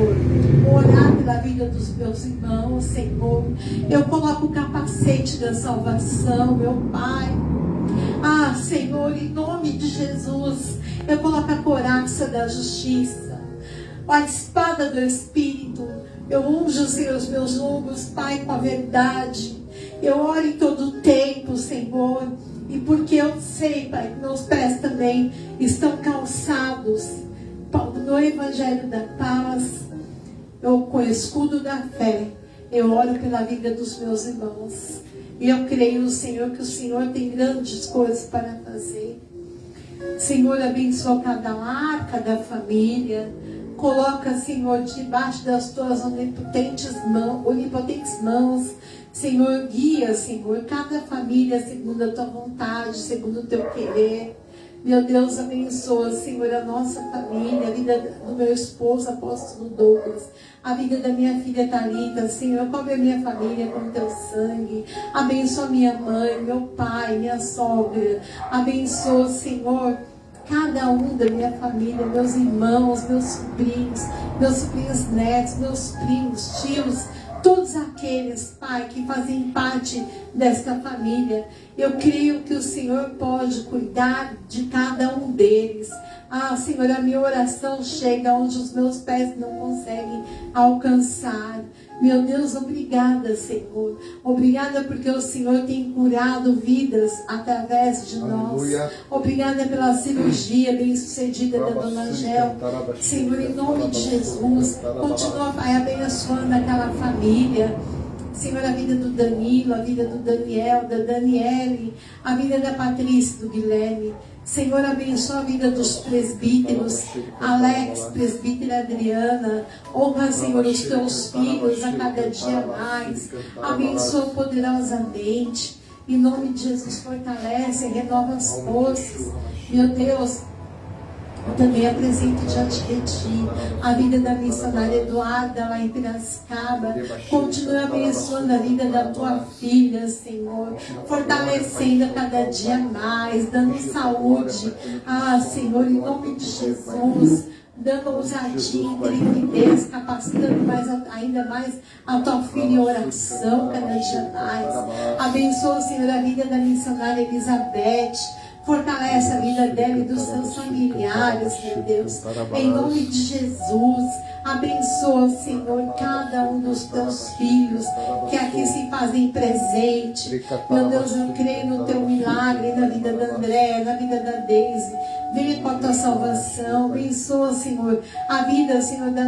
Senhor, orar pela vida dos meus irmãos, Senhor. Eu coloco o capacete da salvação, meu Pai. Ah, Senhor, em nome de Jesus, eu coloco a couraça da justiça, a espada do Espírito. Eu unjo, Senhor, os meus lombos, Pai, com a verdade. Eu oro em todo o tempo, Senhor. E porque eu sei, Pai, que meus pés também estão calçados no Evangelho da Paz, eu com o escudo da fé, eu oro pela vida dos meus irmãos. E eu creio, Senhor, que o Senhor tem grandes coisas para fazer. Senhor, abençoa cada lar, cada família. Coloca, Senhor, debaixo das tuas onipotentes mãos. Senhor, guia, Senhor, cada família segundo a tua vontade, segundo o teu querer. Meu Deus, abençoa, Senhor, a nossa família, a vida do meu esposo, apóstolo Douglas, a vida da minha filha Thalita. Senhor, cobre a minha família com teu sangue. Abençoa minha mãe, meu pai, minha sogra. Abençoa, Senhor, cada um da minha família, meus irmãos, meus sobrinhos netos, meus primos, tios, todos aqueles, Pai, que fazem parte desta família. Eu creio que o Senhor pode cuidar de cada um deles. Ah, Senhor, a minha oração chega onde os meus pés não conseguem alcançar. Meu Deus, obrigada, Senhor. Obrigada porque o Senhor tem curado vidas através de nós. Obrigada pela cirurgia bem-sucedida da Dona Angel. Senhor, em nome de Jesus, continua, Pai, abençoando aquela família. Senhor, a vida do Danilo, a vida do Daniel, da Daniele, a vida da Patrícia, do Guilherme. Senhor, abençoa a vida dos presbíteros, Alex, presbítera Adriana. Honra, Senhor, os teus filhos a cada dia mais. Abençoa poderosamente. Em nome de Jesus, fortalece, renova as forças. Meu Deus, eu também apresento diante de Ti a vida da missionária Eduarda lá em Piracicaba. Continue abençoando a vida da Tua filha, Senhor, fortalecendo a cada dia mais, dando saúde. Ah, Senhor, em nome de Jesus, dando ousadia, intrepidez, capacitando ainda mais a Tua filha em oração cada dia mais. Abençoa, Senhor, a vida da missionária Elizabeth. Fortalece a vida dela e dos seus familiares, meu Deus. Em nome de Jesus, abençoa, Senhor, cada um dos teus filhos que aqui se fazem presente. Meu Deus, eu creio no teu milagre na vida da André, na vida da Deise. Venha com a tua salvação. Abençoa, Senhor, a vida, Senhor, da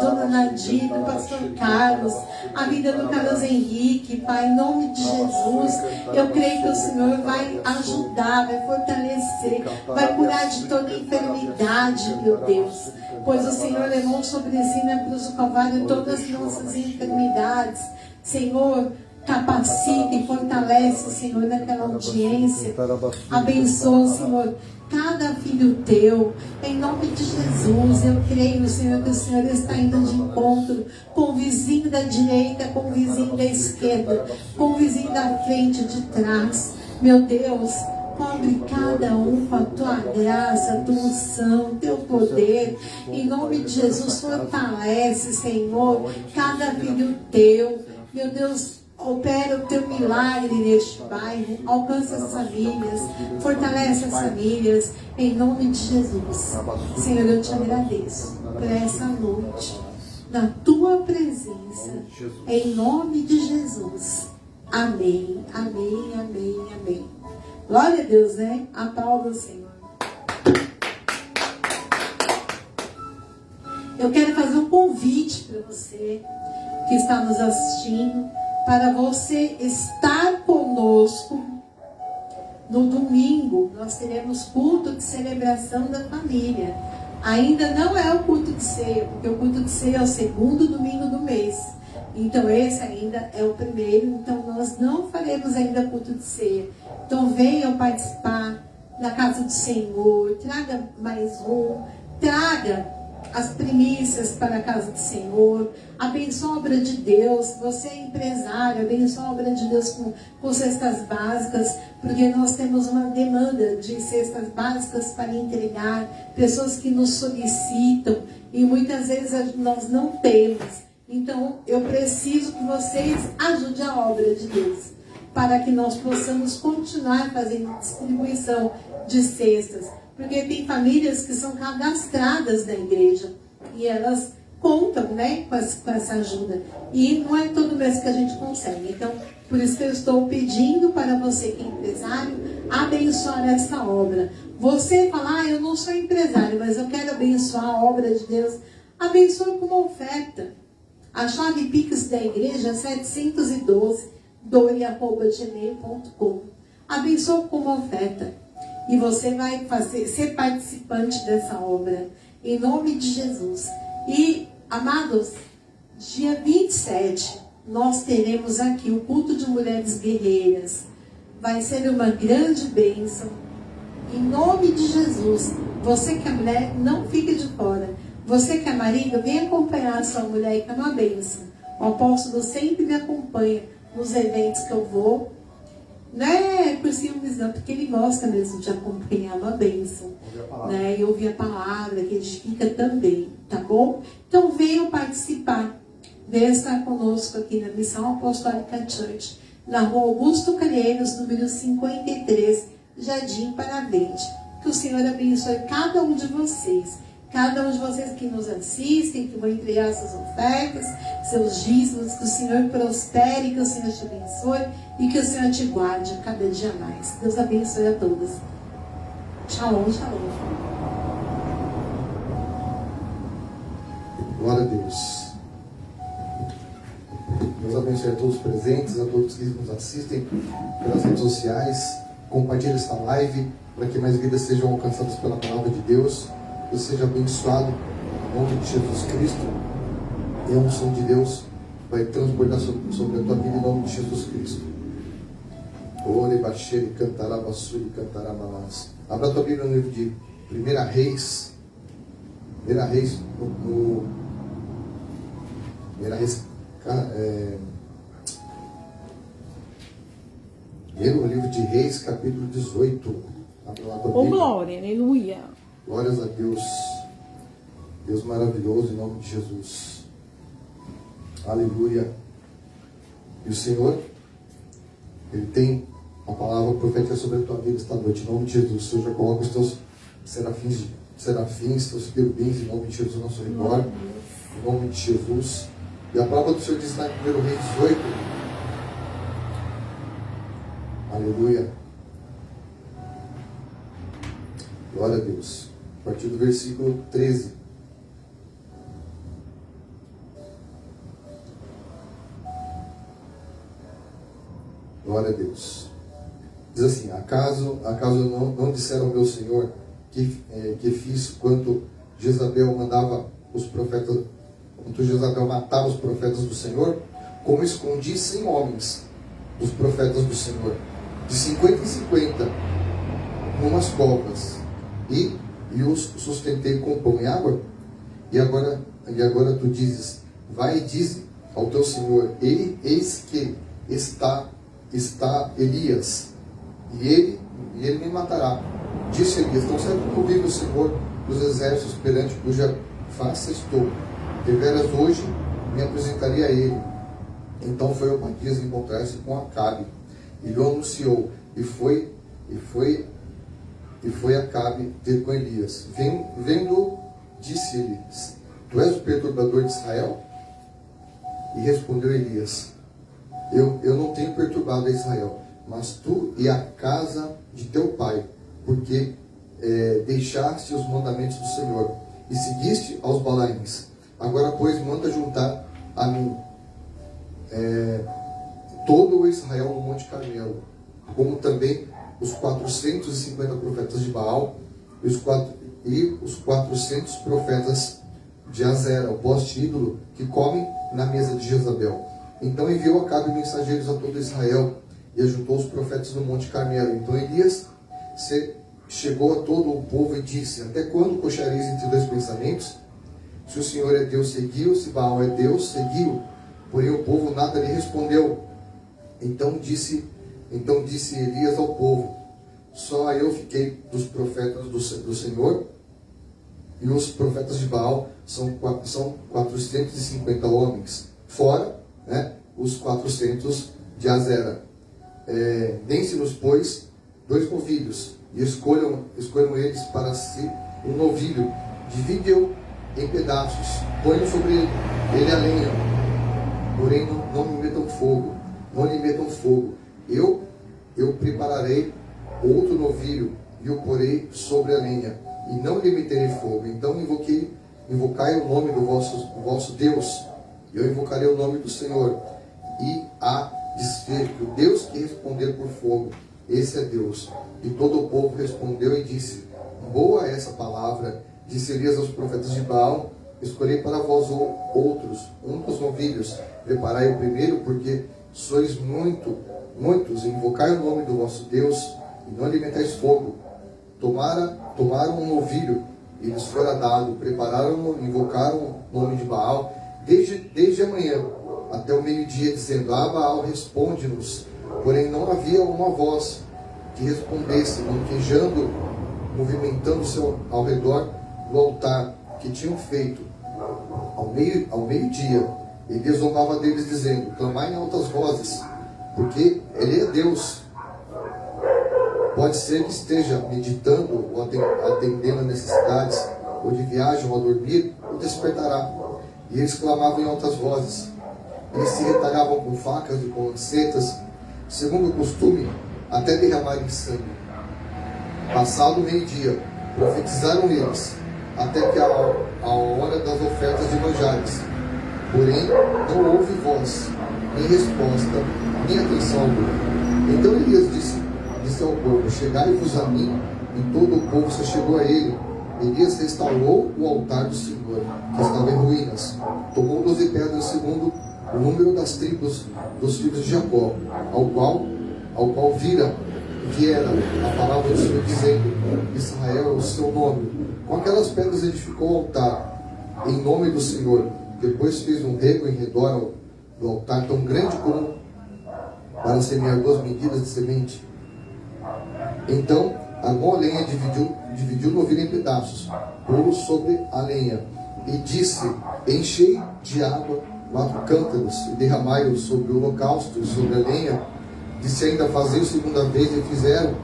Dona Nadir, do pastor Carlos, a vida do Carlos Henrique, Pai, em nome de Jesus. Eu creio que o Senhor vai ajudar, vai fortalecer, vai curar de toda enfermidade, meu Deus. Pois o Senhor levou sobre si na cruz do Calvário todas as nossas enfermidades. Senhor, capacita e fortalece, Senhor, naquela audiência. Abençoa, Senhor, cada filho teu, em nome de Jesus. Eu creio, Senhor, que o Senhor está indo de encontro com o vizinho da direita, com o vizinho da esquerda, com o vizinho da frente e de trás. Meu Deus, cobre cada um com a tua graça, a tua unção, teu poder. Em nome de Jesus, fortalece, Senhor, cada filho teu. Meu Deus, opera o teu milagre neste bairro. Alcança as famílias, fortalece as famílias, em nome de Jesus. Senhor, eu te agradeço por essa noite, na tua presença, em nome de Jesus. Amém, amém, amém, amém. Glória a Deus, né? Aplauda o Senhor. Eu quero fazer um convite para você que está nos assistindo, para você estar conosco no domingo. Nós teremos culto de celebração da família. Ainda não é o culto de ceia, porque o culto de ceia é o segundo domingo do mês. Então esse ainda é o primeiro. Então nós não faremos ainda culto de ceia. Então venham participar na casa do Senhor. Traga mais um. Traga as primícias para a casa do Senhor, abençoa a obra de Deus. Você é empresário, abençoa a obra de Deus com cestas básicas, porque nós temos uma demanda de cestas básicas para entregar, pessoas que nos solicitam, e muitas vezes nós não temos. Então, eu preciso que vocês ajudem a obra de Deus, para que nós possamos continuar fazendo distribuição de cestas. Porque tem famílias que são cadastradas na igreja e elas contam, né, com essa ajuda. E não é todo mês que a gente consegue. Então, por isso que eu estou pedindo para você que é empresário, abençoar essa obra. Você fala, eu não sou empresário, mas eu quero abençoar a obra de Deus. Abençoe com uma oferta. A chave Pix da igreja é 712 Abençoe com uma oferta. E você vai ser participante dessa obra. Em nome de Jesus. E, amados, dia 27, nós teremos aqui o culto de mulheres guerreiras. Vai ser uma grande bênção. Em nome de Jesus. Você que é mulher, não fique de fora. Você que é marido, vem acompanhar a sua mulher, que é uma bênção. O apóstolo sempre me acompanha nos eventos que eu vou. Não é por ciúmes não, porque ele gosta mesmo de acompanhar, uma bênção, né? E ouvir a palavra, que edifica também, tá bom? Então venham participar, venham estar conosco aqui na Missão Apostólica Church, na rua Augusto Calheiros, número 53, Jardim Paravente. Que o Senhor abençoe cada um de vocês. Cada um de vocês que nos assistem, que vão entregar suas ofertas, seus dízimos, que o Senhor prospere, que o Senhor te abençoe e que o Senhor te guarde cada dia mais. Deus abençoe a todos. Shalom, shalom. Glória a Deus. Deus abençoe a todos os presentes, a todos que nos assistem pelas redes sociais. Compartilhe esta live para que mais vidas sejam alcançadas pela palavra de Deus. Que seja abençoado em nome de Jesus Cristo. E a unção de Deus vai transbordar sobre a tua vida em nome de Jesus Cristo. Ore baixere cantará basuri cantará manás. Abra a tua Bíblia no livro de 1 Reis. 1 Reis no 1 Reis no livro de Reis, capítulo 18. Abra lá a tua Bíblia. Glória, aleluia. Glórias a Deus. Deus maravilhoso, em nome de Jesus. Aleluia. E o Senhor, Ele tem a palavra profética sobre a tua vida esta noite, em nome de Jesus. O Senhor já coloca os teus serafins, teus querubins, em nome de Jesus, nosso redor. Em nome de Jesus. E a palavra do Senhor diz lá em 1 Reis 18. Aleluia. Glória a Deus. A partir do versículo 13. Glória a Deus. Diz assim: acaso não disseram ao meu Senhor que fiz quanto Jezabel mandava os profetas, quanto Jezabel matava os profetas do Senhor? Como escondi 100 homens dos profetas do Senhor, de 50 em 50, numas covas, e os sustentei com pão e água. E agora tu dizes: vai e dize ao teu Senhor, eis que está Elias, e ele me matará. Disse Elias: tão certo como vive o Senhor dos exércitos, perante cuja face estou, deveras hoje me apresentarei a ele. Então foi Obadias encontrar-se com Acabe, e lhe anunciou, e foi Acabe ter com Elias. Vendo, disse-lhe: tu és o perturbador de Israel? E respondeu Elias: eu não tenho perturbado a Israel, mas tu e a casa de teu pai, porque deixaste os mandamentos do Senhor e seguiste aos Balaíns. Agora, pois, manda juntar a mim todo o Israel no Monte Carmelo, como também os 450 profetas de Baal e os 400 profetas de Azera, o poste ídolo, que comem na mesa de Jezabel. Então enviou Acabe mensageiros a todo Israel e ajuntou os profetas no Monte Carmelo. Então Elias chegou a todo o povo e disse: até quando cocheareis entre dois pensamentos? Se o Senhor é Deus, seguiu. Se Baal é Deus, seguiu. Porém o povo nada lhe respondeu. Então disse Elias ao povo: só eu fiquei dos profetas do Senhor, e os profetas de Baal são 450 homens, fora, né, os 400 de Azera. Deem-se-nos, pois, 2 novilhos, e escolham eles para si um novilho, divide-o em pedaços, ponham sobre ele a lenha, porém não lhe metam fogo. Eu prepararei outro novilho e o porei sobre a lenha, e não lhe meterei fogo. Então invocai o nome do vosso Deus. Eu invocarei o nome do Senhor, e há de ser que o Deus que responder por fogo, esse é Deus. E todo o povo respondeu e disse: boa é essa palavra. Disse Elias aos profetas de Baal: escolhei para vós outros dos novilhos, preparai o primeiro, porque sois muitos, invocai o nome do vosso Deus, e não lhe metais fogo. Tomaram um novilho, e lhes fora dado, prepararam-no, invocaram o nome de Baal, desde a manhã até o meio-dia, dizendo: Baal, responde-nos. Porém não havia uma voz que respondesse, manquejando, movimentando-se ao redor do altar que tinham feito. Ao meio-dia, Elias zombava deles, dizendo: clamai em altas vozes, porque ele é Deus. Pode ser que esteja meditando ou atendendo a necessidades, ou de viagem ou a dormir, o despertará. E eles clamavam em altas vozes. Eles se retalhavam com facas e com lancetas, segundo o costume, até derramarem sangue. Passado o meio-dia, profetizaram eles, até que a hora das ofertas de manjares. Porém, não houve voz, nem resposta, nem atenção alguma. Então Elias disse ao povo: chegai-vos a mim. E todo o povo se chegou a ele. Elias restaurou o altar do Senhor, que estava em ruínas. Tomou 12 pedras segundo o número das tribos dos filhos de Jacó, ao qual viera a palavra do Senhor, dizendo: Israel é o seu nome. Com aquelas pedras edificou o altar em nome do Senhor. Depois fez um rego em redor do altar, tão grande como para semear 2 medidas de semente. Então armou a lenha, dividiu o novilho em pedaços, pô-lo sobre a lenha, e disse: enchei de água 4 cântaros, e derramai-o sobre o holocausto e sobre a lenha. Disse ainda: fazei a segunda vez, e fizeram.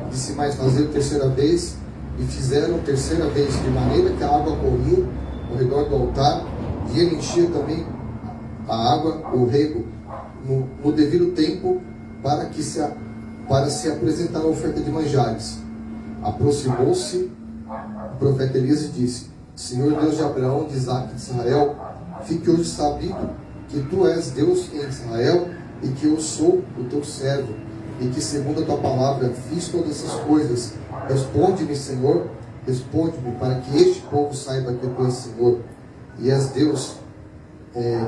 Disse mais: fazei a terceira vez, e fizeram a terceira vez, de maneira que a água corria ao redor do altar, e ele enchia também a água, o rego, no devido tempo, para se apresentar a oferta de manjares. Aproximou-se o profeta Elias e disse: Senhor Deus de Abraão, de Isaque e de Israel, fique hoje sabido que tu és Deus em Israel, e que eu sou o teu servo, e que segundo a tua palavra fiz todas essas coisas. Responde-me, Senhor, responde-me, para que este povo saiba que tu és Senhor, e és Deus,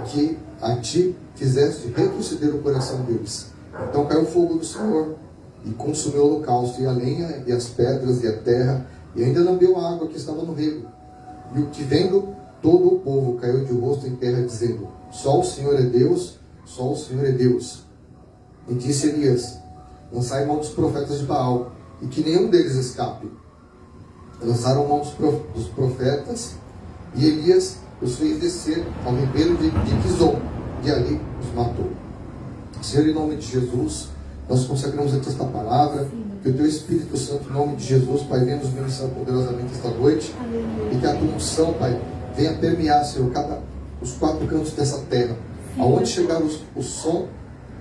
que a ti fizeste retroceder o coração deles. Então caiu o fogo do Senhor, e consumiu o holocausto, e a lenha, e as pedras, e a terra, e ainda lambeu a água que estava no rego. E o que vendo todo o povo caiu de rosto em terra, dizendo: só o Senhor é Deus, só o Senhor é Deus. E disse Elias: lançai mão dos profetas de Baal, e que nenhum deles escape. Lançaram mão dos profetas, e Elias os fez descer ao ribeiro de Quizon, e ali os matou. Senhor, em nome de Jesus, nós consagramos aqui esta palavra. Que o Teu Espírito Santo, em nome de Jesus, Pai, venha nos ministrar poderosamente esta noite. Aleluia. E que a Tua unção, Pai, venha permear, Senhor, os 4 cantos dessa terra. Sim. Aonde chegar o som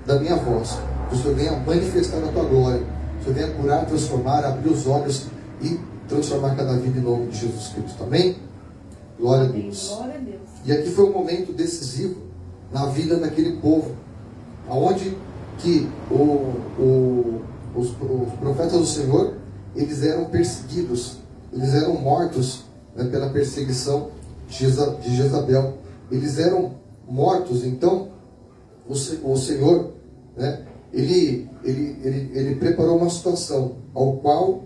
da minha voz, que o Senhor venha manifestar a Tua glória. Que o Senhor venha curar, transformar, abrir os olhos e transformar cada vida em nome de Jesus Cristo. Amém? Glória a Deus. Glória a Deus. E aqui foi um momento decisivo na vida daquele povo, aonde que os profetas do Senhor, eles eram perseguidos, eles eram mortos, né, pela perseguição de Jezabel. Eles eram mortos. Então o Senhor, né, ele preparou uma situação ao qual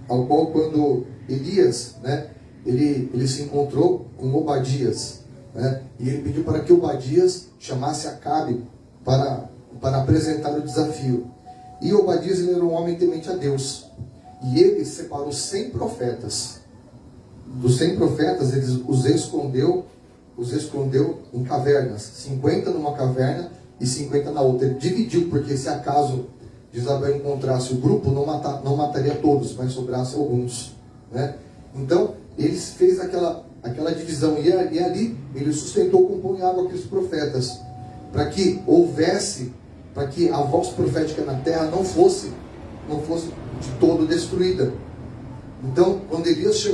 quando Elias, né, ele se encontrou com Obadias, né? E ele pediu para que Obadias chamasse Acabe para apresentar o desafio. E Obadias, ele era um homem temente a Deus. E ele separou 100 profetas. Dos 100 profetas, ele os escondeu em cavernas. 50 numa caverna e 50 na outra. Ele dividiu, porque se acaso Jezabel encontrasse o grupo, não mataria todos, mas sobrasse alguns, né? Então, ele fez aquela divisão. E ali, ele sustentou com pão e água aqueles profetas. Para que houvesse, para que a voz profética na terra não fosse de todo destruída. Então, quando Elias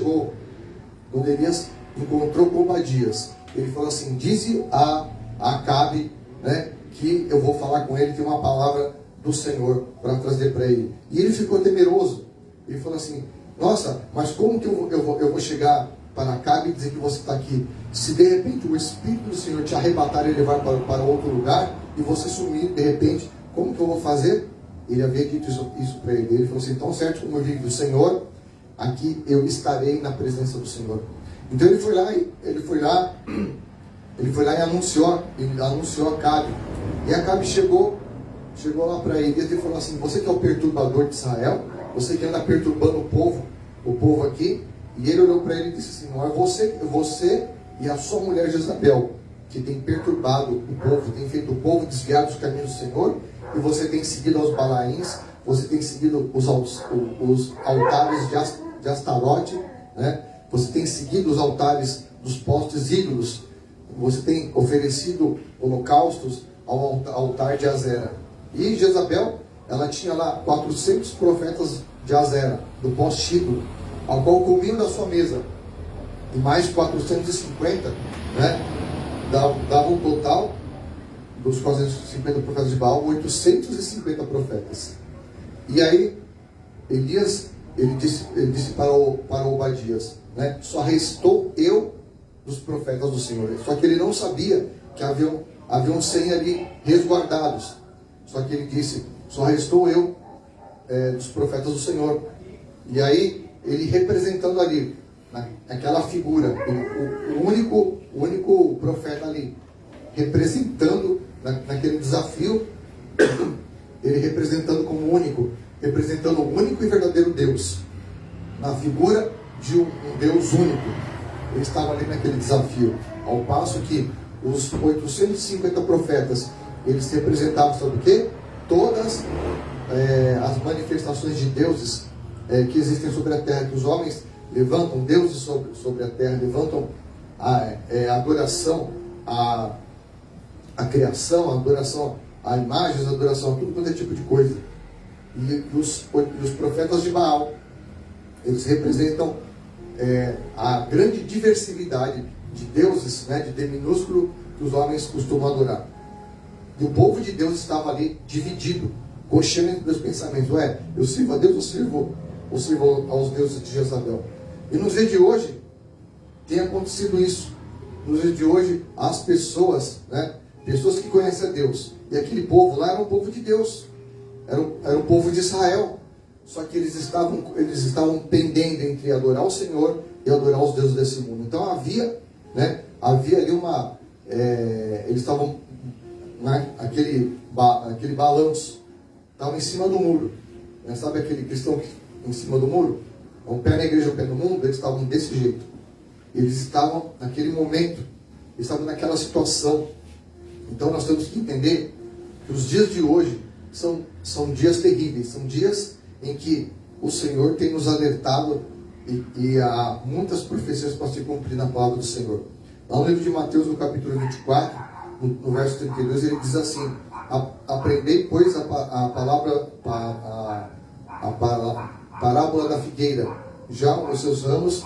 encontrou com Obadias, ele falou assim: dize a Acabe, né, que eu vou falar com ele, tem uma palavra do Senhor para trazer para ele. E ele ficou temeroso. Ele falou assim: nossa, mas como que eu vou chegar para Acabe e dizer que você está aqui? Se de repente o Espírito do Senhor te arrebatar e levar para outro lugar, e você sumir de repente, como que eu vou fazer? Ele havia dito isso para ele. Ele falou assim: tão certo como eu vivo o Senhor, aqui eu estarei na presença do Senhor. Então ele foi lá e anunciou a Acabe. E Acabe chegou lá para Elias e falou assim: você que é o perturbador de Israel, você que anda perturbando o povo aqui. E ele olhou para ele e disse assim: não é você e a sua mulher Jezabel que tem perturbado o povo, tem feito o povo desviar dos caminhos do Senhor, e você tem seguido aos Balaíns, você tem seguido os altares de Astarote, né? Você tem seguido os altares dos postes ídolos, você tem oferecido holocaustos ao altar de Azera. E Jezabel, ela tinha lá 400 profetas de Azera, do poste ídolo, ao qual comiam da sua mesa, e mais 450, né? Dava um total dos 450 profetas de Baal, 850 profetas. E aí Elias, ele disse para Obadias, né, só restou eu dos profetas do Senhor. Só que ele não sabia que haviam 100 ali resguardados. Só que ele disse: só restou eu dos profetas do Senhor. E aí ele representando ali aquela figura, o único profeta ali representando naquele desafio, ele representando como único, representando o único e verdadeiro Deus, na figura de um Deus único. Ele estava ali naquele desafio, ao passo que os 850 profetas, eles representavam, sabe o quê? Todas as manifestações de deuses que existem sobre a terra, que os homens levantam deuses sobre a terra, levantam a adoração a criação, a adoração a imagens, a adoração a tudo quanto é tipo de coisa. E os profetas de Baal, eles representam a grande diversidade de deuses, né, de D minúsculo, que os homens costumam adorar. E o povo de Deus estava ali dividido, cocheando entre dois pensamentos: eu sirvo a Deus ou sirvo aos deuses de Jezabel? E nos dias de hoje tem acontecido isso. Nos dias de hoje, as pessoas, né, pessoas que conhecem a Deus, e aquele povo lá era um povo de Deus, era o povo de Israel, só que eles estavam pendendo entre adorar o Senhor e adorar os deuses desse mundo. Então havia ali eles estavam aquele balanço, estavam em cima do muro, né? Sabe aquele cristão em cima do muro? Um pé na igreja, um pé no mundo. Eles estavam desse jeito. Eles estavam naquele momento, eles estavam naquela situação. Então nós temos que entender que os dias de hoje são dias terríveis, são dias em que o Senhor tem nos alertado e há muitas profecias para se cumprir na palavra do Senhor. Lá no livro de Mateus, no capítulo 24, no verso 32, ele diz assim: aprendei, pois, a parábola da figueira. Já os seus ramos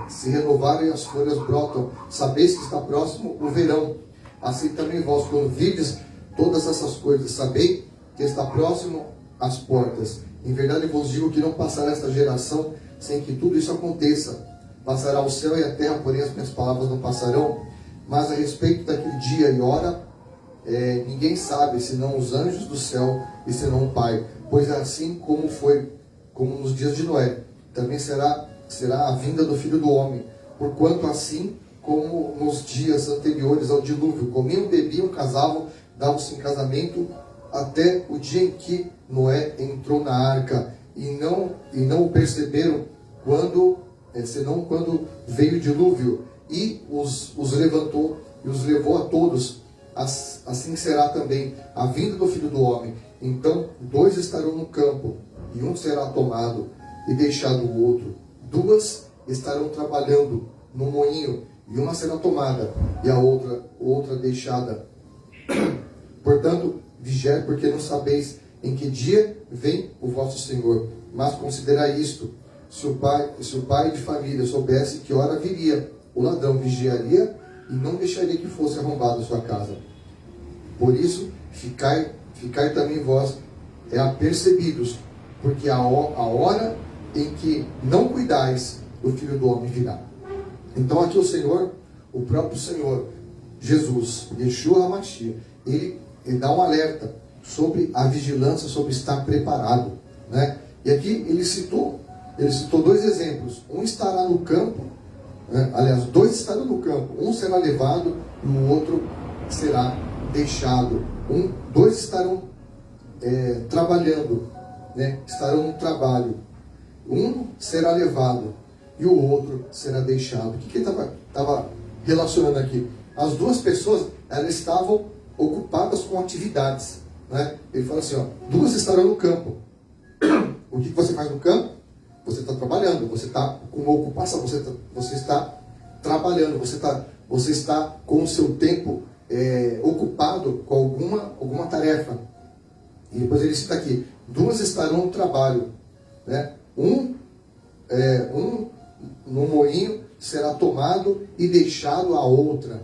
se renovaram e as folhas brotam. Sabeis que está próximo o verão. Assim também vós, quando vides todas essas coisas, sabei que está próximo às portas. Em verdade vos digo que não passará esta geração sem que tudo isso aconteça. Passará o céu e a terra, porém as minhas palavras não passarão. Mas a respeito daquele dia e hora, ninguém sabe, senão os anjos do céu e senão o Pai. Pois assim como foi, como nos dias de Noé, também será será a vinda do Filho do Homem. Porquanto assim como nos dias anteriores ao dilúvio, comiam, bebiam, casavam, davam-se em casamento, até o dia em que Noé entrou na arca, e não o perceberam senão quando veio o dilúvio, e os levantou e os levou a todos. Assim será também a vinda do Filho do Homem. Então 2 estarão no campo, e um será tomado e deixado o outro. 2 estarão trabalhando no moinho, e uma será tomada e a outra deixada. Portanto, vigiai, porque não sabeis em que dia vem o vosso Senhor. Mas considerai isto: se o pai de família soubesse que hora viria, o ladrão vigiaria e não deixaria que fosse arrombada a sua casa. Por isso, ficai também vós apercebidos, porque a hora em que não cuidais, o Filho do Homem virá. Então aqui o próprio Senhor, Jesus, Yeshua HaMashiach, ele dá um alerta sobre a vigilância, sobre estar preparado, né? E aqui ele citou 2 exemplos. Um estará no campo, né? Aliás, 2 estarão no campo. Um será levado e o outro será deixado. 2 estarão trabalhando, né? Estarão no trabalho. Um será levado e o outro será deixado. O que ele estava relacionando aqui? As 2 pessoas, elas estavam ocupadas com atividades, né? Ele fala assim, 2 estarão no campo. O que você faz no campo? Você está trabalhando, você está com uma ocupação, você está trabalhando, você está com o seu tempo ocupado com alguma tarefa. E depois ele cita aqui, 2 estarão no trabalho, né? Um no moinho será tomado e deixado a outra,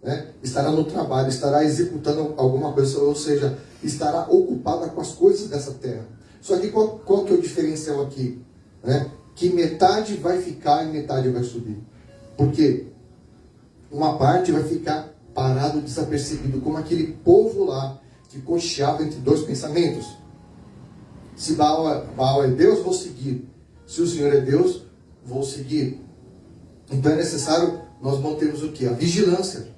né? Estará no trabalho, estará executando alguma coisa, ou seja, estará ocupada com as coisas dessa terra. Só que qual que é o diferencial aqui? Né? Que metade vai ficar e metade vai subir. Porque uma parte vai ficar parado, desapercebido, como aquele povo lá que cocheava entre 2 pensamentos. Se Baal é Deus, vou seguir. Se o Senhor é Deus, vou seguir. Então é necessário nós mantermos o quê? A vigilância.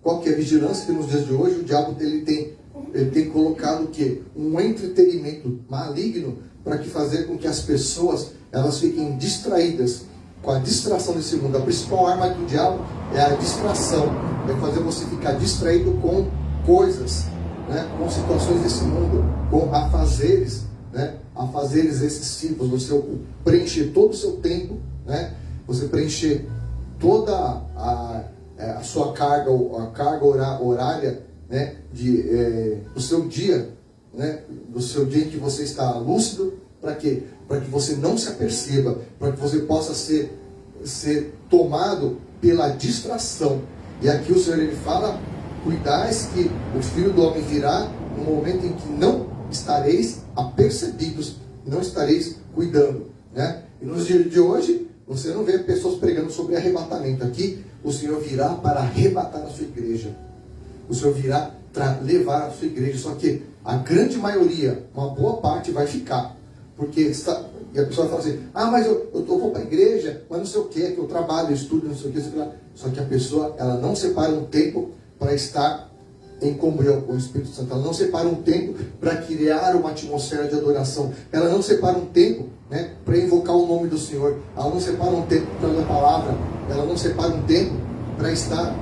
Qual que é a vigilância? Que nos dias de hoje o diabo ele tem colocado o quê? Um entretenimento maligno para fazer com que as pessoas elas fiquem distraídas com a distração desse mundo. A principal arma do diabo é a distração. É fazer você ficar distraído com coisas, né? Com situações desse mundo, com afazeres, né? Afazeres excessivos. Você preencher todo o seu tempo, né? Você preencher toda a sua carga horária, né? Do seu dia, né? Do seu dia em que você está lúcido. Para quê? Para que você não se aperceba, para que você possa ser tomado pela distração. E aqui o Senhor ele fala: cuidais que o Filho do Homem virá no momento em que não estareis apercebidos, não estareis cuidando, né? E nos dias de hoje, você não vê pessoas pregando sobre arrebatamento. Aqui, o Senhor virá para arrebatar a sua igreja. O Senhor virá para levar a sua igreja. Só que a grande maioria, uma boa parte, vai ficar. Porque e a pessoa fala assim: mas eu vou para a igreja, mas não sei o que eu trabalho, eu estudo, não sei o que, só que a pessoa, ela não separa um tempo para estar em comunhão com o Espírito Santo, ela não separa um tempo para criar uma atmosfera de adoração, ela não separa um tempo, né, para invocar o nome do Senhor, ela não separa um tempo para ler a palavra, ela não separa um tempo para estar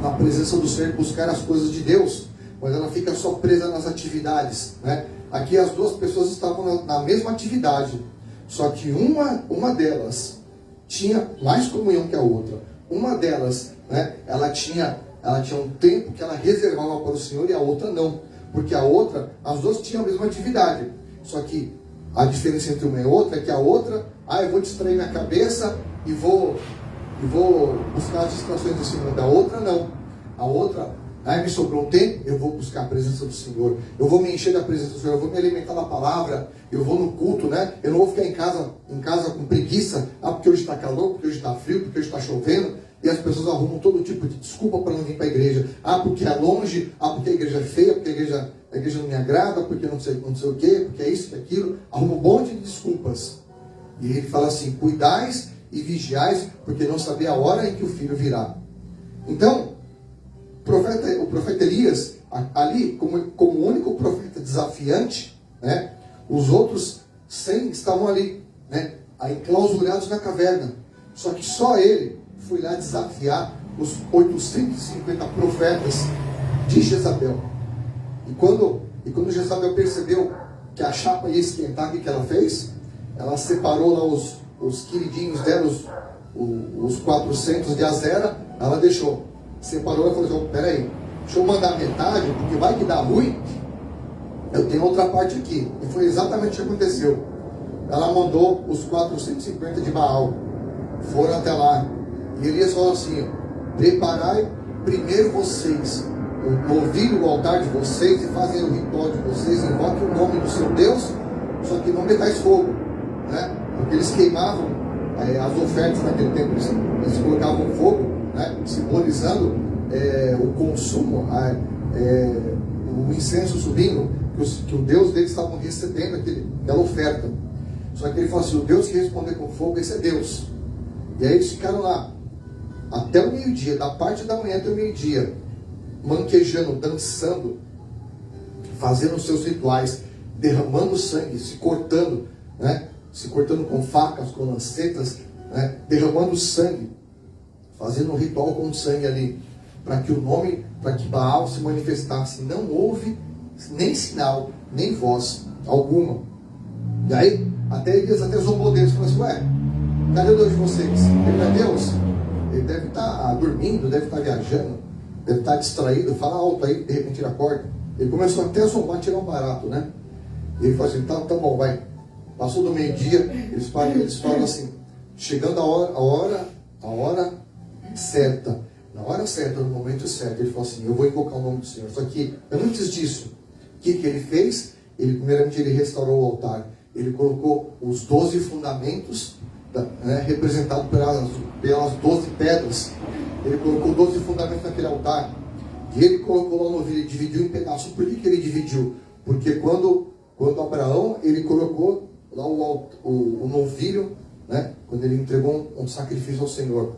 na presença do Senhor e buscar as coisas de Deus, mas ela fica só presa nas atividades, né? Aqui as 2 pessoas estavam na mesma atividade, só que uma delas tinha mais comunhão que a outra. Uma delas, né, ela tinha um tempo que ela reservava para o Senhor e a outra não. Porque a outra, as 2 tinham a mesma atividade. Só que a diferença entre uma e outra é que a outra, eu vou distrair minha cabeça e vou buscar as distrações desse mundo. A outra não. A outra, me sobrou um tempo, eu vou buscar a presença do Senhor, eu vou me encher da presença do Senhor, eu vou me alimentar da palavra, eu vou no culto, né? Eu não vou ficar em casa com preguiça, porque hoje está calor, porque hoje está frio, porque hoje está chovendo, e as pessoas arrumam todo tipo de desculpa para não vir para a igreja. Porque é longe, porque a igreja é feia, porque a igreja não me agrada, porque não sei o quê, porque é isso, que é aquilo, arruma um monte de desculpas. E ele fala assim: cuidais e vigiais, porque não sabia a hora em que o filho virá. Então, o profeta Elias, ali, como o único profeta desafiante, né, os outros 100 estavam ali, né, enclausurados na caverna. Só que só ele foi lá desafiar os 850 profetas de Jezabel. E quando Jezabel percebeu que a chapa ia esquentar, o que ela fez? Ela separou lá os queridinhos dela, os 400 de Azera, ela deixou. Separou e falou assim: peraí, deixa eu mandar metade, porque vai que dá ruim, eu tenho outra parte aqui. E foi exatamente o que aconteceu. Ela mandou os 450 de Baal, foram até lá. E Elias falou assim: preparai primeiro vocês, movilem o altar de vocês e fazem o ritual de vocês, invoquem o nome do seu Deus, só que não metais fogo, né? Porque eles queimavam as ofertas naquele tempo, eles colocavam fogo, né? Simbolizando o consumo, o incenso subindo, que o Deus deles estavam recebendo aquela oferta. Só que ele falou assim: o Deus que responder com fogo, esse é Deus. E aí eles ficaram lá até o meio-dia, da parte da manhã até o meio-dia, manquejando, dançando, fazendo os seus rituais, derramando sangue, se cortando, né? Se cortando com facas, com lancetas, né? Derramando sangue, fazendo um ritual com sangue ali, para que Baal se manifestasse. Não houve nem sinal, nem voz alguma. E aí, até Elias zombou deles, falou assim: ué, cadê o Deus de vocês? Ele não é Deus? Ele deve estar dormindo, deve estar viajando, deve estar distraído, fala alto aí, de repente ele acorda. Ele começou até a zombar, tirar um barato, né? E ele falou assim: tá bom, vai. Passou do meio-dia, eles falam assim: chegando a hora certa, na hora certa, no momento certo, ele falou assim: eu vou invocar o nome do Senhor. Só que antes disso, o que ele fez? Primeiramente ele restaurou o altar. Ele colocou os 12 fundamentos, né, representados pelas 12 pedras. Ele colocou 12 fundamentos naquele altar. E ele colocou lá no novilho, ele dividiu em pedaços. Por que ele dividiu? Porque quando Abraão, ele colocou lá o novilho, né, quando ele entregou um sacrifício ao Senhor,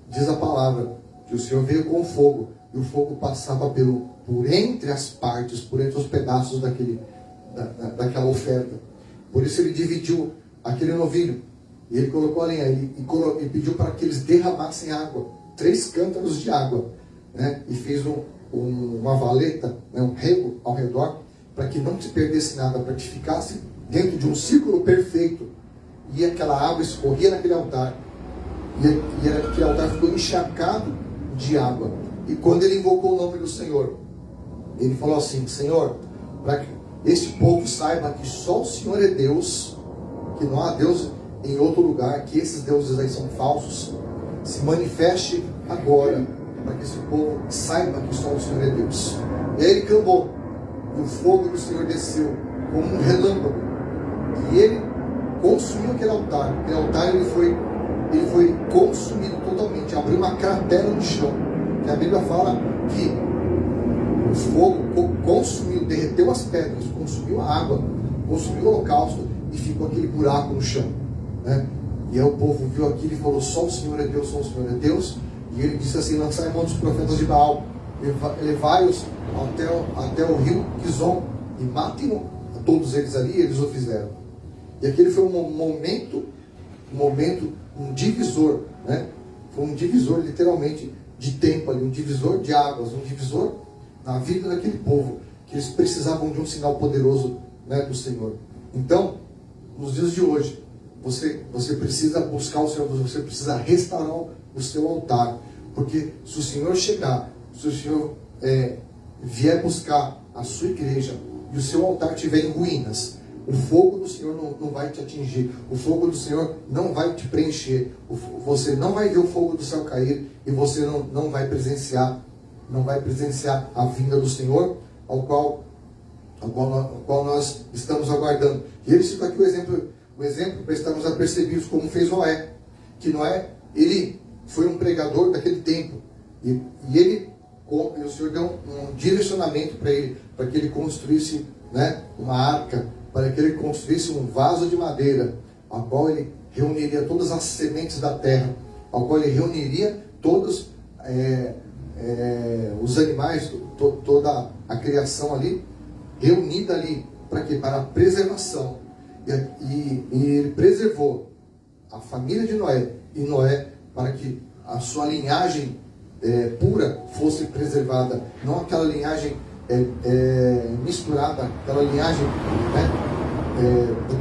diz a palavra que o Senhor veio com fogo, e o fogo passava por entre as partes, por entre os pedaços daquela oferta. Por isso ele dividiu aquele novilho, e ele colocou a lenha, e pediu para que eles derramassem água, 3 cântaros de água, né? E fez uma valeta, né, um rego ao redor, para que não se perdesse nada, para que ficasse dentro de um círculo perfeito, e aquela água escorria naquele altar, e aquele altar ficou encharcado de água. E quando ele invocou o nome do Senhor, ele falou assim: Senhor, para que este povo saiba que só o Senhor é Deus, que não há Deus em outro lugar, que esses deuses aí são falsos, se manifeste agora, para que esse povo saiba que só o Senhor é Deus. E aí ele clamou, e o fogo do Senhor desceu como um relâmpago, e ele consumiu aquele altar. Aquele altar ele foi consumido totalmente, abriu uma cratera no chão, que a Bíblia fala que o fogo consumiu, derreteu as pedras, consumiu a água, consumiu o holocausto, e ficou aquele buraco no chão, né? E aí o povo viu aquilo e falou: só o Senhor é Deus, só o Senhor é Deus. E ele disse assim: lançai mão dos profetas de Baal, levai-os até o rio Quizon, e matem todos eles ali. E eles o fizeram. E aquele foi um momento, um divisor, né? Foi um divisor literalmente de tempo ali, um divisor de águas, um divisor na vida daquele povo, que eles precisavam de um sinal poderoso, né, do Senhor. Então, nos dias de hoje, você precisa buscar o Senhor, você precisa restaurar o seu altar, porque se o Senhor chegar, se o Senhor vier buscar a sua igreja e o seu altar estiver em ruínas, o fogo do Senhor não vai te atingir, o fogo do Senhor não vai te preencher, você não vai ver o fogo do céu cair, e você não vai presenciar a vinda do Senhor, ao qual nós estamos aguardando. E ele cita aqui o exemplo para estarmos apercebidos, como fez Noé, que Noé, ele foi um pregador daquele tempo, e o Senhor deu um direcionamento para que ele construísse, né, uma arca, para que ele construísse um vaso de madeira, ao qual ele reuniria todas as sementes da terra, ao qual ele reuniria todos os animais, toda a criação ali, reunida ali, para quê? Para a preservação. E ele preservou a família de Noé e Noé para que a sua linhagem pura fosse preservada, não aquela linhagem misturada, aquela linhagem,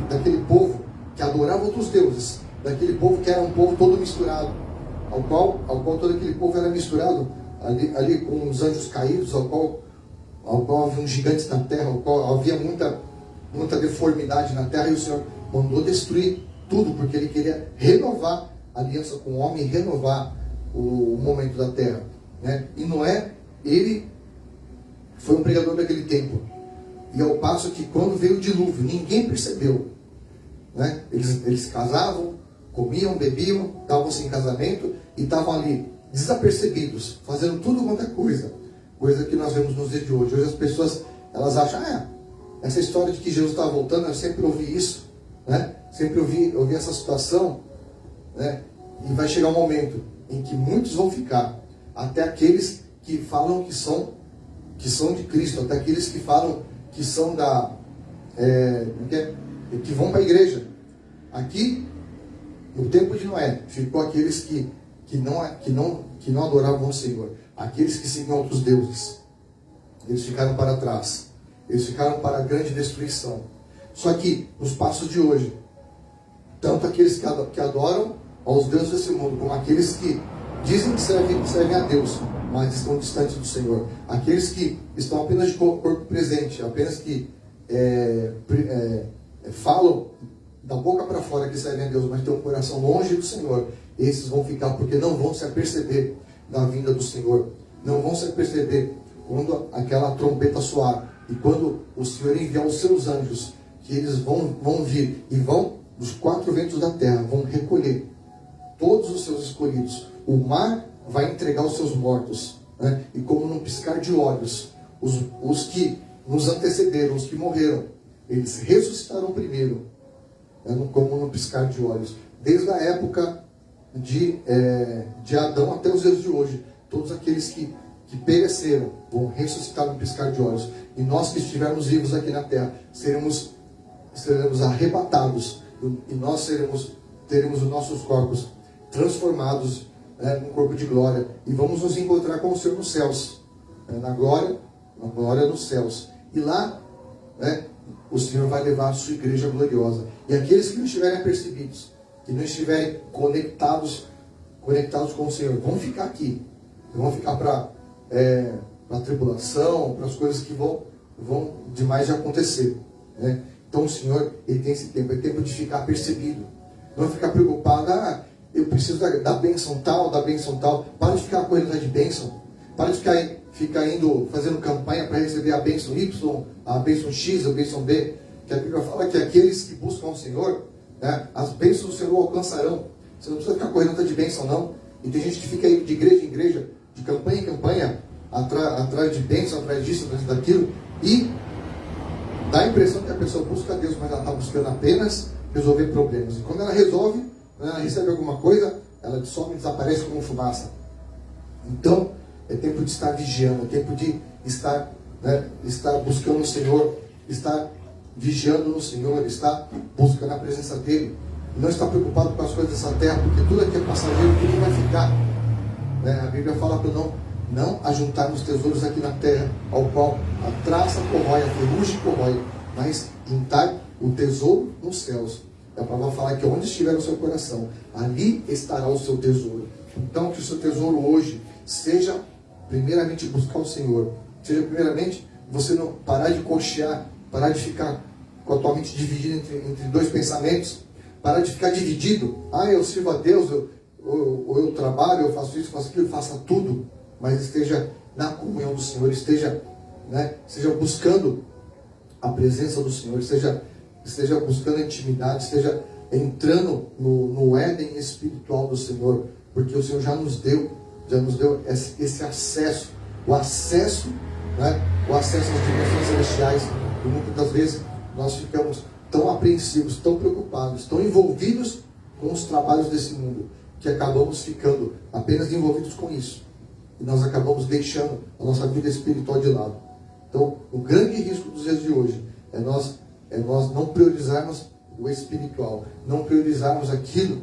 daquele povo que adorava outros deuses, daquele povo que era um povo todo misturado, ao qual todo aquele povo era misturado ali com os anjos caídos, ao qual havia gigantes na terra, ao qual havia muita deformidade na terra, e o Senhor mandou destruir tudo, porque ele queria renovar a aliança com o homem, renovar o momento da terra, né? E Noé, ele foi um pregador daquele tempo, e ao passo que quando veio o dilúvio, ninguém percebeu, né? Eles casavam, comiam, bebiam, davam-se em casamento e estavam ali desapercebidos, fazendo tudo quanto é coisa que nós vemos nos dias de hoje. Hoje as pessoas, elas acham, essa história de que Jesus está voltando, eu sempre ouvi isso, né? Sempre ouvi essa situação, né? E vai chegar um momento em que muitos vão ficar, até aqueles que falam que são de Cristo, até aqueles que falam que são que vão para a igreja. Aqui, no tempo de Noé, ficou aqueles que não adoravam o Senhor, aqueles que seguiam outros deuses. Eles ficaram para trás, eles ficaram para a grande destruição. Só que, nos passos de hoje, tanto aqueles que adoram aos deuses desse mundo, como aqueles que dizem que servem a Deus, mas estão distantes do Senhor, aqueles que estão apenas de corpo presente, apenas que falam da boca para fora que servem a Deus, mas têm um coração longe do Senhor, esses vão ficar, porque não vão se aperceber da vinda do Senhor, não vão se aperceber quando aquela trombeta soar, e quando o Senhor enviar os seus anjos, que eles vão vir e vão dos quatro ventos da terra, vão recolher todos os seus escolhidos. O mar vai entregar os seus mortos, né? E como num piscar de olhos, os que nos antecederam, os que morreram, eles ressuscitarão primeiro, né? Como num piscar de olhos. Desde a época de Adão até os dias de hoje, todos aqueles que pereceram vão ressuscitar num piscar de olhos. E nós que estivermos vivos aqui na terra, seremos arrebatados, e nós teremos os nossos corpos transformados, num corpo de glória, e vamos nos encontrar com o Senhor nos céus, na glória nos céus. E lá, o Senhor vai levar a sua igreja gloriosa. E aqueles que não estiverem apercebidos, que não estiverem conectados com o Senhor, vão ficar aqui, vão ficar para a tribulação, para as coisas que vão demais de acontecer, né? Então o Senhor, ele tem esse tempo, é tempo de ficar percebido, não ficar preocupado, eu preciso da bênção tal, para de ficar correndo atrás de bênção, para de ficar indo, fazendo campanha para receber a bênção Y, a bênção X, a bênção B, que a Bíblia fala que aqueles que buscam o Senhor, né, as bênçãos do Senhor alcançarão. Você não precisa ficar correndo atrás de bênção, não. E tem gente que fica aí de igreja em igreja, de campanha em campanha, atrás de bênção, atrás disso, atrás daquilo, e dá a impressão que a pessoa busca a Deus, mas ela está buscando apenas resolver problemas. E quando ela resolve, quando ela recebe alguma coisa, ela some e desaparece como fumaça. Então, é tempo de estar vigiando, é tempo de estar buscando o Senhor, estar vigiando no Senhor, estar buscando a presença dEle. E não estar preocupado com as coisas dessa terra, porque tudo aqui é passageiro, tudo vai ficar. A Bíblia fala para não ajuntarmos tesouros aqui na terra, ao qual a traça corrói, a ferrugem corrói, mas juntar o tesouro nos céus. A palavra fala que onde estiver o seu coração, ali estará o seu tesouro. Então, que o seu tesouro hoje seja, primeiramente, buscar o Senhor. Seja, primeiramente, você não parar de cochear, parar de ficar com a tua mente dividida entre dois pensamentos, parar de ficar dividido. Eu sirvo a Deus, eu trabalho, eu faço isso, faço aquilo, faça tudo, mas esteja na comunhão do Senhor, esteja buscando a presença do Senhor, esteja buscando a intimidade, esteja entrando no Éden espiritual do Senhor, porque o Senhor já nos deu esse acesso, o acesso às dimensões celestiais. E muitas das vezes nós ficamos tão apreensivos, tão preocupados, tão envolvidos com os trabalhos desse mundo, que acabamos ficando apenas envolvidos com isso. E nós acabamos deixando a nossa vida espiritual de lado. Então, o grande risco dos dias de hoje é nós não priorizarmos o espiritual, não priorizarmos aquilo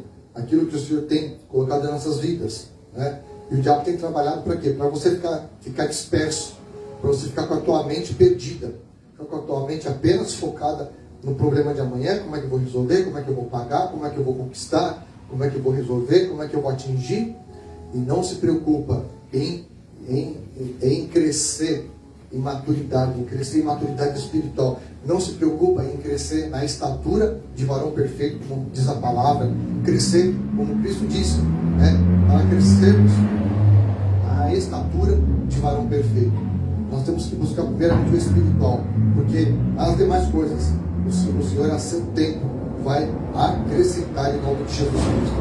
que o Senhor tem colocado nas nossas vidas, né? E o diabo tem trabalhado para quê? Para você ficar disperso, para você ficar com a tua mente perdida, ficar com a tua mente apenas focada no problema de amanhã, como é que eu vou resolver, como é que eu vou pagar, como é que eu vou conquistar, como é que eu vou resolver, como é que eu vou atingir, e não se preocupa em crescer em maturidade, espiritual. Não se preocupa em crescer na estatura de varão perfeito, como diz a palavra, crescer como Cristo disse, né? Para crescermos a estatura de varão perfeito. Nós temos que buscar primeiramente o espiritual, porque as demais coisas o Senhor a seu tempo vai acrescentar em nome de Jesus Cristo.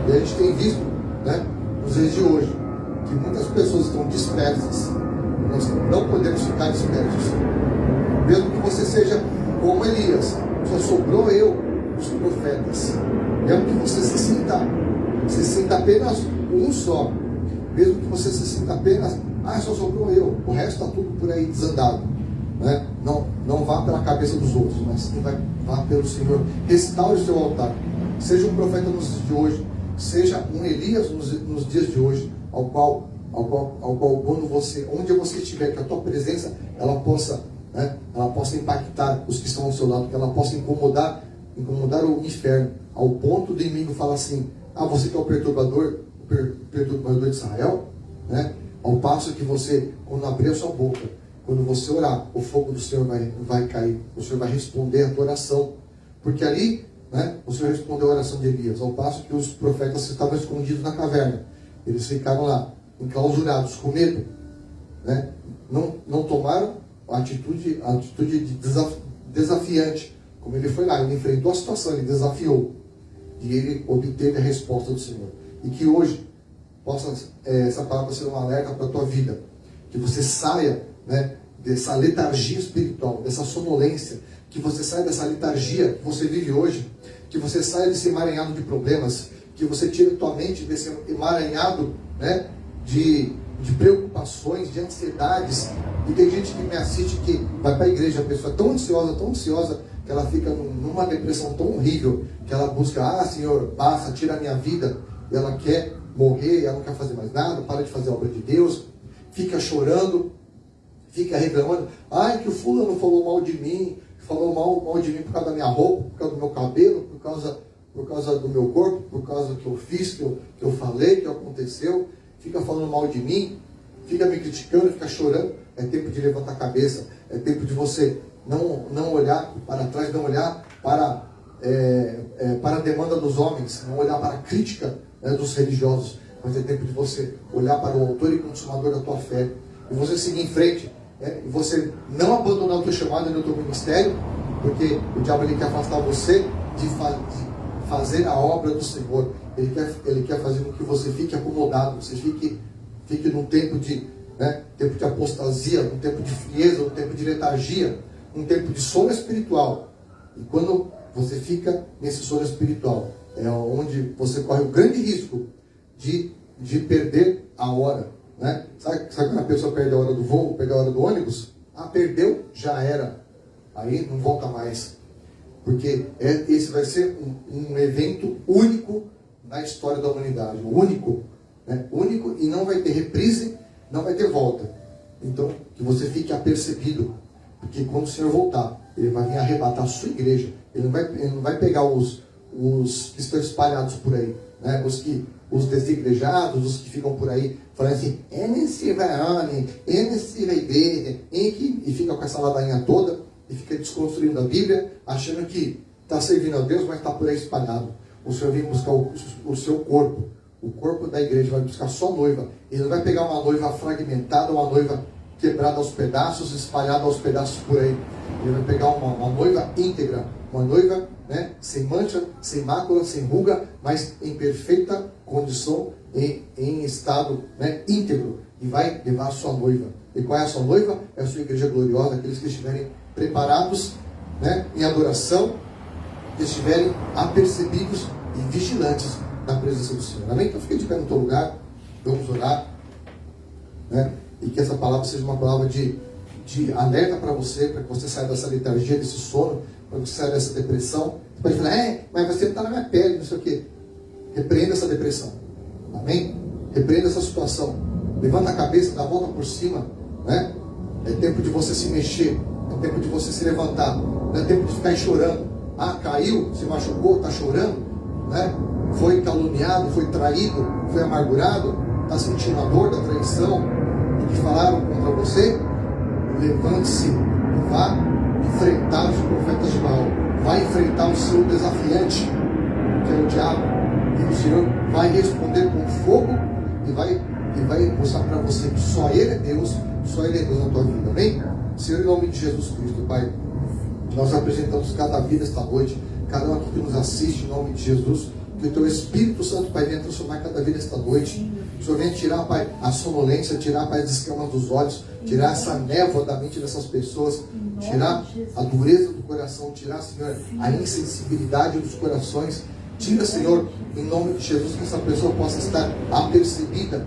E a gente tem visto, né, nos dias de hoje, que muitas pessoas estão dispersas. Nós não podemos ficar dispersos. Mesmo que você seja como Elias, só sobrou eu, os profetas. Mesmo que você se sinta apenas um só. Mesmo que você se sinta apenas, só sobrou eu, o resto está tudo por aí desandado. Né? Não vá pela cabeça dos outros, mas sim vá pelo Senhor. Restaure o seu altar. Seja um profeta nos dias de hoje, seja um Elias nos dias de hoje, ao qual onde você estiver, que a tua presença ela possa impactar os que estão ao seu lado, que ela possa incomodar o inferno, ao ponto do inimigo falar assim: você que é o perturbador de Israel, né? Ao passo que você, quando abrir a sua boca, quando você orar, o fogo do Senhor vai cair, o Senhor vai responder a tua oração, porque ali, né, o Senhor respondeu a oração de Elias, ao passo que os profetas estavam escondidos na caverna, eles ficaram lá, enclausurados, com medo, né? Não tomaram a atitude desafiante, como ele foi lá, ele enfrentou a situação, ele desafiou, e ele obteve a resposta do Senhor. E que hoje possa essa palavra ser um alerta para a tua vida, que você saia, né, dessa letargia espiritual, dessa sonolência, que você saia dessa letargia que você vive hoje, que você saia desse emaranhado de problemas, que você tire a tua mente desse emaranhado, né, de preocupações, de ansiedades. E tem gente que me assiste que vai para a igreja, a pessoa é tão ansiosa, que ela fica numa depressão tão horrível, que ela busca: Senhor, basta, tira a minha vida. E ela quer morrer, ela não quer fazer mais nada, para de fazer a obra de Deus, fica chorando, fica reclamando: que o fulano falou mal de mim, falou mal de mim por causa da minha roupa, por causa do meu cabelo, por causa do meu corpo, por causa do que eu fiz, que eu falei, que aconteceu, fica falando mal de mim, fica me criticando, fica chorando. É tempo de levantar a cabeça, é tempo de você não olhar para trás, não olhar para a demanda dos homens, não olhar para a crítica, né, dos religiosos, mas é tempo de você olhar para o autor e consumador da tua fé, e você seguir em frente, e você não abandonar o teu chamado e o teu ministério, porque o diabo ele quer afastar você de fazer a obra do Senhor. Ele quer fazer com que você fique acomodado, você fique num tempo de apostasia, num tempo de frieza, num tempo de letargia, num tempo de sono espiritual. E quando você fica nesse sono espiritual, é onde você corre o grande risco de perder a hora, né? Sabe quando a pessoa perde a hora do voo, perde a hora do ônibus? Perdeu, já era. Aí não volta mais. Porque esse vai ser um evento único na história da humanidade. Único, né? Único, e não vai ter reprise, não vai ter volta. Então, que você fique apercebido. Porque quando o Senhor voltar, Ele vai vir arrebatar a sua igreja. Ele não vai pegar os que estão espalhados por aí, né? Os desigrejados, os que ficam por aí falando assim: nesse varone, nesse igreja, e fica com essa ladainha toda, e fica desconstruindo a Bíblia, achando que está servindo a Deus, mas está por aí espalhado. O Senhor vem buscar o seu corpo, o corpo da igreja, vai buscar só noiva. Ele não vai pegar uma noiva fragmentada, uma noiva quebrada aos pedaços, espalhada aos pedaços por aí. Ele vai pegar uma noiva íntegra, uma noiva, né, sem mancha, sem mácula, sem ruga, mas em perfeita condição, em estado, né, íntegro, e vai levar a sua noiva. E qual é a sua noiva? É a sua igreja gloriosa, aqueles que estiverem preparados, né, em adoração, que estiverem apercebidos e vigilantes na presença do Senhor. Amém? Então fique de pé no teu lugar, vamos orar, né? E que essa palavra seja uma palavra de alerta para você que saia dessa letargia, desse sono, para que você saia dessa depressão. Você pode falar, mas você está na minha pele, não sei o quê. Repreenda essa depressão. Amém? Repreenda essa situação. Levanta a cabeça, dá a volta por cima, né? É tempo de você se mexer, é tempo de você se levantar, não é tempo de ficar chorando. Ah, caiu, se machucou, está chorando, né? Foi caluniado, foi traído, foi amargurado, está sentindo a dor da traição e que falaram contra você. Levante-se e vá enfrentar os profetas de Baal. Vai enfrentar o seu desafiante, que é o diabo. E o Senhor vai responder com fogo e vai mostrar para você que só Ele é Deus, só Ele é Deus na tua vida. Amém? Senhor, em nome de Jesus Cristo, Pai, nós apresentamos cada vida esta noite, cada um aqui que nos assiste, em nome de Jesus. Que o Teu Espírito Santo, Pai, venha transformar cada vida esta noite. O Senhor venha tirar, Pai, a sonolência, tirar, Pai, as escamas dos olhos, tirar essa névoa da mente dessas pessoas, tirar a dureza do coração, tirar, Senhor, a insensibilidade dos corações. Tira, Senhor, em nome de Jesus, que essa pessoa possa estar apercebida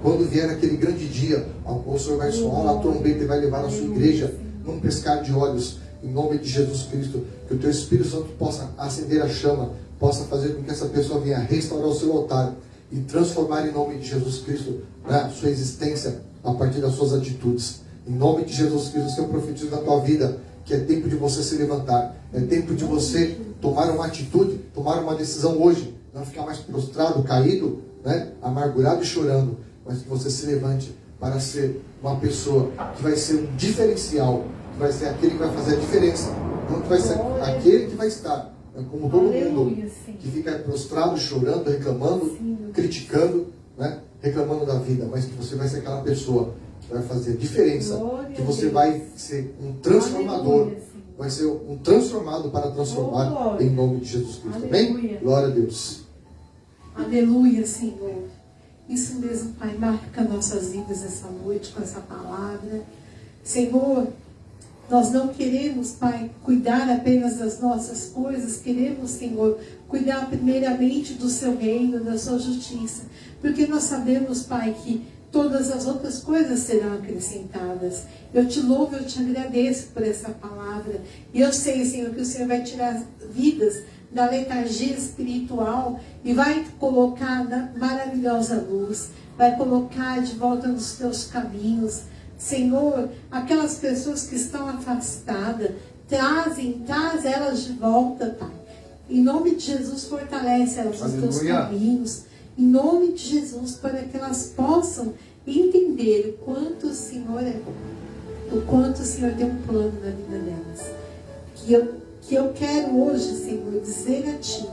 quando vier aquele grande dia, ao qual o Senhor vai soar uma trombeta e vai levar na sua igreja num piscar de olhos. Em nome de Jesus Cristo, que o Teu Espírito Santo possa acender a chama, possa fazer com que essa pessoa venha restaurar o seu altar e transformar em nome de Jesus Cristo, né, a sua existência a partir das suas atitudes. Em nome de Jesus Cristo, Senhor, profetizo na tua vida que é tempo de você se levantar, é tempo de você tomar uma atitude, tomar uma decisão hoje, não ficar mais prostrado, caído, né, amargurado e chorando, mas que você se levante para ser uma pessoa que vai ser um diferencial, que vai ser aquele que vai fazer a diferença, não que vai ser aquele que vai estar como todo mundo que fica prostrado, chorando, reclamando, criticando, né, reclamando da vida, mas que você vai ser aquela pessoa que vai fazer a diferença, que você vai ser um transformador, vai ser um transformado para transformar em nome de Jesus Cristo. Amém? Glória a Deus. Aleluia, Senhor. Isso mesmo, Pai, marca nossas vidas essa noite com essa palavra. Senhor, nós não queremos, Pai, cuidar apenas das nossas coisas, queremos, Senhor, cuidar primeiramente do Seu reino, da Sua justiça, porque nós sabemos, Pai, que todas as outras coisas serão acrescentadas. Eu te louvo, eu te agradeço por essa palavra, e eu sei, Senhor, que o Senhor vai tirar vidas da letargia espiritual e vai colocar na maravilhosa luz, vai colocar de volta nos Teus caminhos. Senhor, aquelas pessoas que estão afastadas, traz elas de volta, Pai. Em nome de Jesus, fortalece elas nos Teus caminhos. Em nome de Jesus, para que elas possam entender o quanto o Senhor é bom, o quanto o Senhor tem um plano na vida delas. Que eu quero hoje, Senhor, dizer a Ti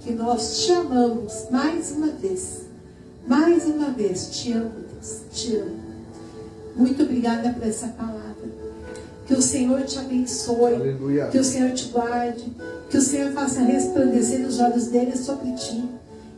que nós te amamos mais uma vez. Mais uma vez, te amo, Deus, te amo. Muito obrigada por essa palavra. Que o Senhor te abençoe. Aleluia. Que o Senhor te guarde. Que o Senhor faça resplandecer os olhos dele sobre ti.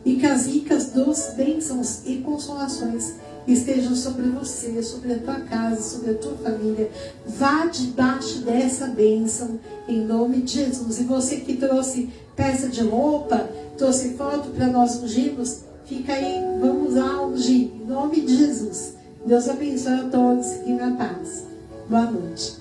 E que as ricas doces bênçãos e consolações estejam sobre você, sobre a tua casa, sobre a tua família. Vá debaixo dessa bênção, em nome de Jesus. E você que trouxe peça de roupa, trouxe foto para nós ungirmos, fica aí, vamos lá ungir, em nome de Jesus. Deus abençoe a todos e na paz. Boa noite.